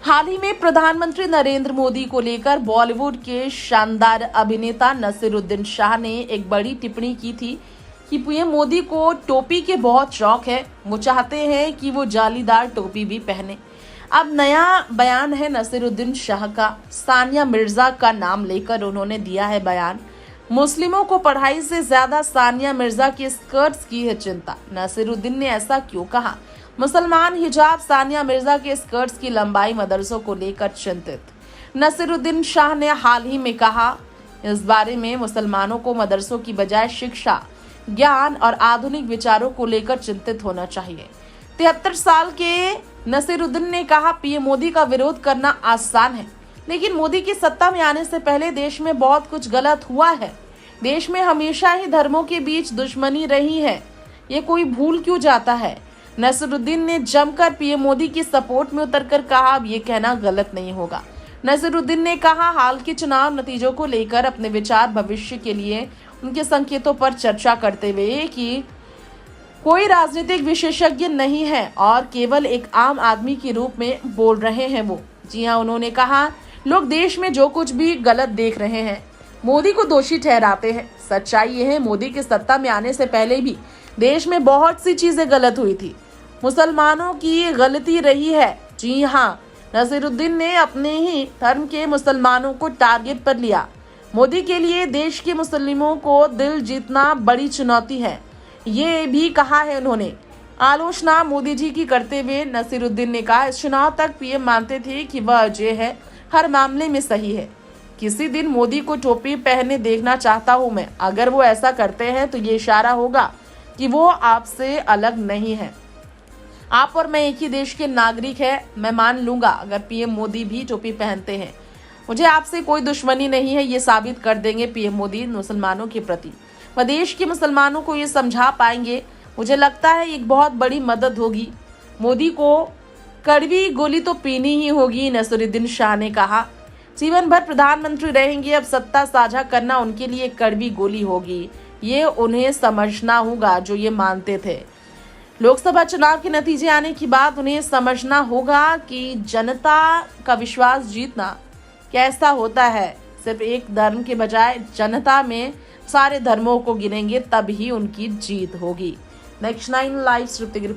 हाल ही में प्रधानमंत्री नरेंद्र मोदी को लेकर बॉलीवुड के शानदार अभिनेता नसीरुद्दीन शाह ने एक बड़ी टिप्पणी की थी कि पीएम मोदी को टोपी के बहुत शौक है। वो चाहते हैं कि वो जालीदार टोपी भी पहने। अब नया बयान है नसीरुद्दीन शाह का। सानिया मिर्जा का नाम लेकर उन्होंने दिया है बयान। मुस्लिमों को पढ़ाई से ज्यादा सानिया मिर्जा के स्कर्ट्स की है चिंता। नसीरुद्दीन ने ऐसा क्यों कहा? मुसलमान हिजाब सानिया मिर्जा के स्कर्ट्स की लंबाई मदरसों को लेकर चिंतित। नसीरुद्दीन शाह ने हाल ही में कहा, इस बारे में मुसलमानों को मदरसों की बजाय शिक्षा, ज्ञान और आधुनिक विचारों को लेकर चिंतित होना चाहिए। 73 साल के नसीरुद्दीन ने कहा, पीएम मोदी का विरोध करना आसान है, लेकिन मोदी की सत्ता में आने से पहले देश में बहुत कुछ गलत हुआ है। देश में हमेशा ही धर्मों के बीच दुश्मनी रही है, ये कोई भूल क्यों जाता है? नसीरुद्दीन ने जमकर पीएम मोदी की सपोर्ट में उतरकर कहा, अब ये कहना गलत नहीं होगा। नसीरुद्दीन ने कहा, हाल के चुनाव नतीजों को लेकर अपने विचार भविष्य के लिए उनके संकेतों पर चर्चा करते हुए कि कोई राजनीतिक विशेषज्ञ नहीं है और केवल एक आम आदमी के रूप में बोल रहे हैं वो। जी हाँ, उन्होंने कहा, लोग देश में जो कुछ भी गलत देख रहे हैं मोदी को दोषी ठहराते हैं। सच्चाई ये है, मोदी के सत्ता में आने से पहले भी देश में बहुत सी चीजें गलत हुई थी। मुसलमानों की गलती रही है। जी हाँ, नसीरुद्दीन ने अपने ही धर्म के मुसलमानों को टारगेट पर लिया। मोदी के लिए देश के मुस्लिमों को दिल जीतना बड़ी चुनौती है, ये भी कहा है उन्होंने। आलोचना मोदी जी की करते हुए नसीरुद्दीन ने कहा, इस चुनाव तक पीएम मानते थे कि वह अजय है, हर मामले में सही है। किसी दिन मोदी को टोपी पहने देखना चाहता हूं मैं। अगर वो ऐसा करते हैं तो ये इशारा होगा कि वो आपसे अलग नहीं है। आप और मैं एक ही देश के नागरिक हैं। मैं मान लूंगा अगर पीएम मोदी भी टोपी पहनते हैं। मुझे आपसे कोई दुश्मनी नहीं है, ये साबित कर देंगे पीएम मोदी मुसलमानों के प्रति। वह देश के मुसलमानों को ये समझा पाएंगे। मुझे लगता है एक बहुत बड़ी मदद होगी। मोदी को कड़वी गोली तो पीनी ही होगी, नसीरुद्दीन शाह ने कहा। जीवन भर प्रधानमंत्री रहेंगे, अब सत्ता साझा करना उनके लिए कड़वी गोली होगी। ये उन्हें समझना होगा जो ये मानते थे। लोकसभा चुनाव के नतीजे आने के बाद उन्हें समझना होगा कि जनता का विश्वास जीतना कैसा होता है। सिर्फ एक धर्म के बजाय जनता में सारे धर्मों को गिनेंगे, तब ही उनकी जीत होगी। Next 9 live report.